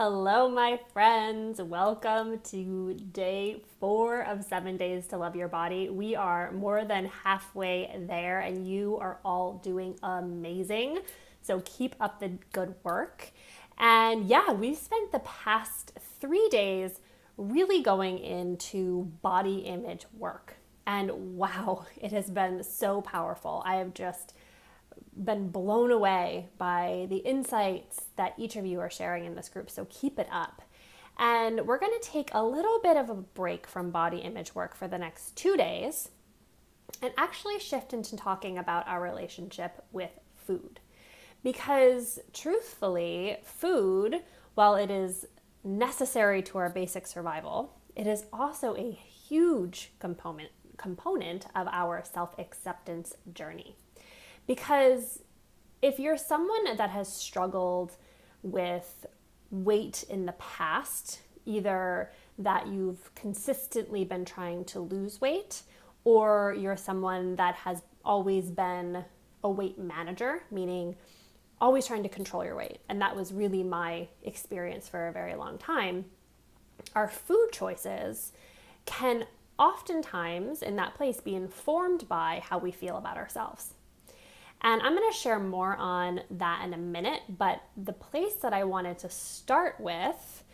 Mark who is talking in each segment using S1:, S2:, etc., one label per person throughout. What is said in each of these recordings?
S1: Hello, my friends. Welcome to day 4 of 7 Days to Love Your Body. We are more than halfway there, and you are all doing amazing. So keep up the good work. And yeah, we've spent the past 3 days really going into body image work. And wow, it has been so powerful. I have just been blown away by the insights that each of you are sharing in this group. So keep it up. And we're going to take a little bit of a break from body image work for the next 2 days and actually shift into talking about our relationship with food. Because truthfully, food, while it is necessary to our basic survival, it is also a huge component of our self-acceptance journey. Because if you're someone that has struggled with weight in the past, either that you've consistently been trying to lose weight, or you're someone that has always been a weight manager, meaning always trying to control your weight, and that was really my experience for a very long time, our food choices can oftentimes in that place be informed by how we feel about ourselves. And I'm going to share more on that in a minute, but the place that I wanted to start with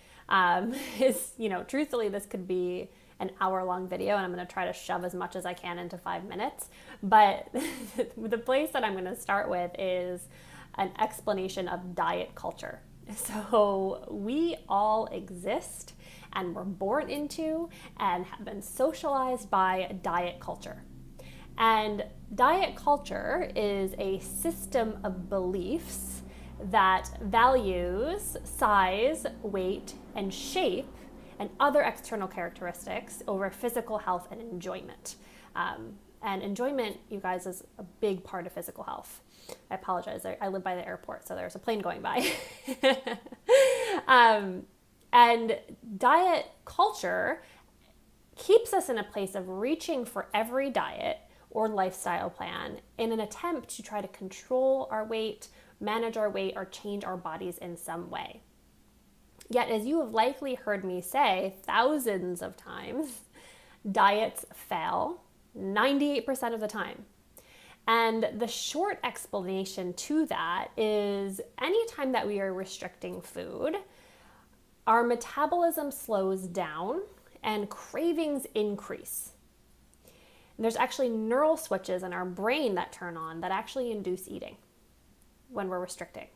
S1: is, truthfully, this could be an hour-long video, and I'm going to try to shove as much as I can into 5 minutes. But the place that I'm going to start with is an explanation of diet culture. So we all exist and were born into and have been socialized by diet culture. And diet culture is a system of beliefs that values size, weight, and shape and other external characteristics over physical health and enjoyment. And enjoyment, you guys, is a big part of physical health. I apologize. I live by the airport, so there's a plane going by. And diet culture keeps us in a place of reaching for every diet or lifestyle plan in an attempt to try to control our weight, manage our weight, or change our bodies in some way. Yet, as you have likely heard me say thousands of times, diets fail 98% of the time. And the short explanation to that is anytime that we are restricting food, our metabolism slows down and cravings increase. There's actually neural switches in our brain that turn on that actually induce eating when we're restricting.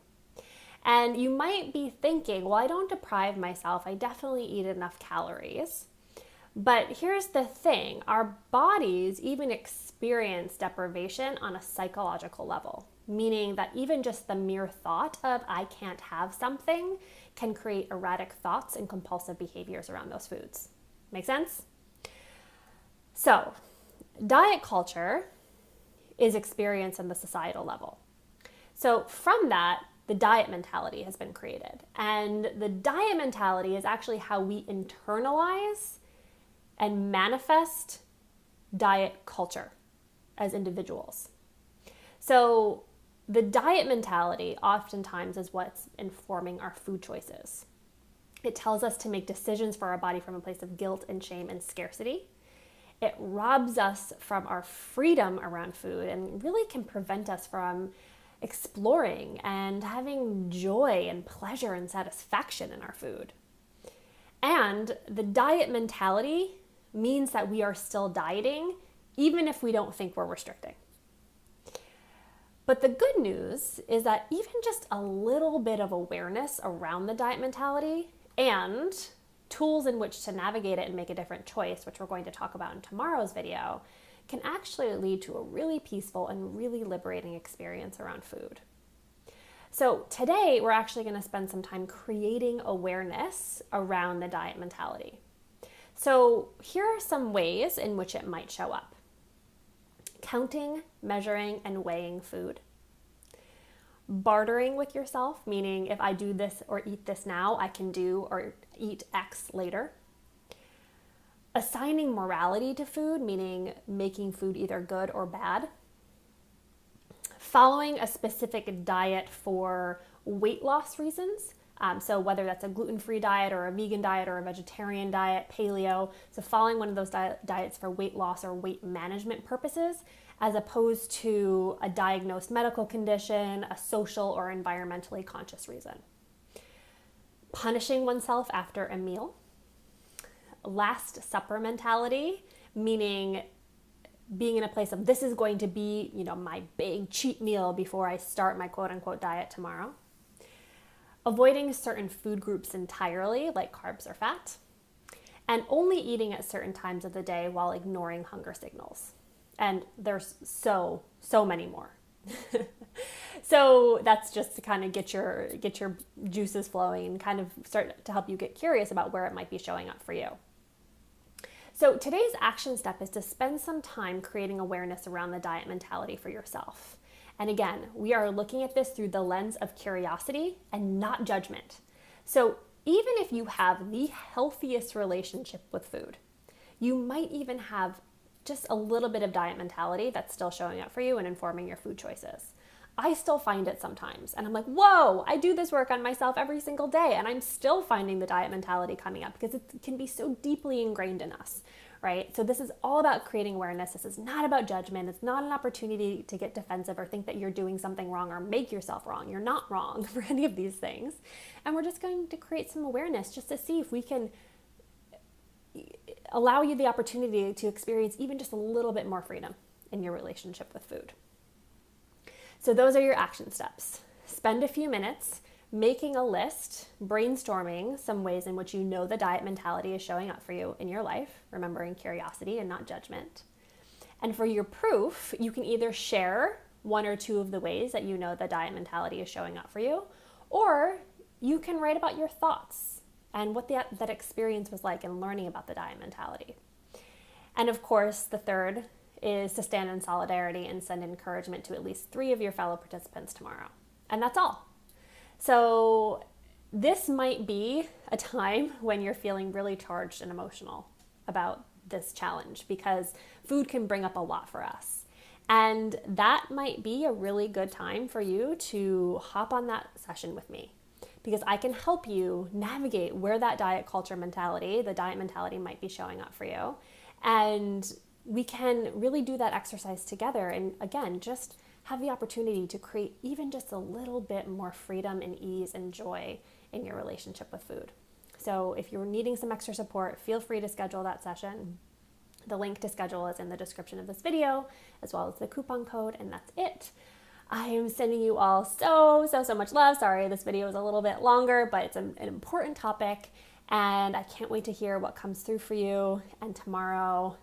S1: And you might be thinking, well, I don't deprive myself. I definitely eat enough calories. But here's the thing. Our bodies even experience deprivation on a psychological level, meaning that even just the mere thought of I can't have something can create erratic thoughts and compulsive behaviors around those foods. Make sense? So, diet culture is experienced on the societal level. So from that, the diet mentality has been created. And the diet mentality is actually how we internalize and manifest diet culture as individuals. So the diet mentality oftentimes is what's informing our food choices. It tells us to make decisions for our body from a place of guilt and shame and scarcity. It robs us from our freedom around food and really can prevent us from exploring and having joy and pleasure and satisfaction in our food. And the diet mentality means that we are still dieting even if we don't think we're restricting. But the good news is that even just a little bit of awareness around the diet mentality and tools in which to navigate it and make a different choice, which we're going to talk about in tomorrow's video, can actually lead to a really peaceful and really liberating experience around food. So today, we're actually going to spend some time creating awareness around the diet mentality. So here are some ways in which it might show up. Counting, measuring, and weighing food. Bartering with yourself, meaning if I do this or eat this now, I can do or eat X later. Assigning morality to food, meaning making food either good or bad. Following a specific diet for weight loss reasons, So whether that's a gluten-free diet or a vegan diet or a vegetarian diet, paleo, so following one of those diets for weight loss or weight management purposes, as opposed to a diagnosed medical condition, a social or environmentally conscious reason. Punishing oneself after a meal. Last supper mentality, meaning being in a place of this is going to be, my big cheat meal before I start my quote unquote diet tomorrow. Avoiding certain food groups entirely, like carbs or fat, and only eating at certain times of the day while ignoring hunger signals. And there's so many more. So that's just to kind of get your juices flowing and kind of start to help you get curious about where it might be showing up for you. So today's action step is to spend some time creating awareness around the diet mentality for yourself. And again, we are looking at this through the lens of curiosity and not judgment. So even if you have the healthiest relationship with food, you might even have just a little bit of diet mentality that's still showing up for you and informing your food choices. I still find it sometimes. And I'm like, whoa, I do this work on myself every single day. And I'm still finding the diet mentality coming up because it can be so deeply ingrained in us, right? So this is all about creating awareness. This is not about judgment. It's not an opportunity to get defensive or think that you're doing something wrong or make yourself wrong. You're not wrong for any of these things. And we're just going to create some awareness just to see if we can allow you the opportunity to experience even just a little bit more freedom in your relationship with food. So those are your action steps. Spend a few minutes making a list, brainstorming some ways in which you know the diet mentality is showing up for you in your life, remembering curiosity and not judgment. And for your proof, you can either share one or two of the ways that you know the diet mentality is showing up for you, or you can write about your thoughts and what that experience was like in learning about the diet mentality. And of course, the third is to stand in solidarity and send encouragement to at least 3 of your fellow participants tomorrow. And that's all. So this might be a time when you're feeling really charged and emotional about this challenge because food can bring up a lot for us. And that might be a really good time for you to hop on that session with me because I can help you navigate where that diet culture mentality, the diet mentality might be showing up for you. And we can really do that exercise together and again, just have the opportunity to create even just a little bit more freedom and ease and joy in your relationship with food. So if you're needing some extra support, feel free to schedule that session. The link to schedule is in the description of this video, as well as the coupon code, and that's it. I am sending you all so much love. Sorry, this video is a little bit longer, but it's an important topic, and I can't wait to hear what comes through for you. And tomorrow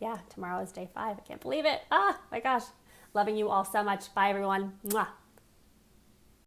S1: is day 5. I can't believe it. Ah, my gosh. Loving you all so much. Bye, everyone. Mwah.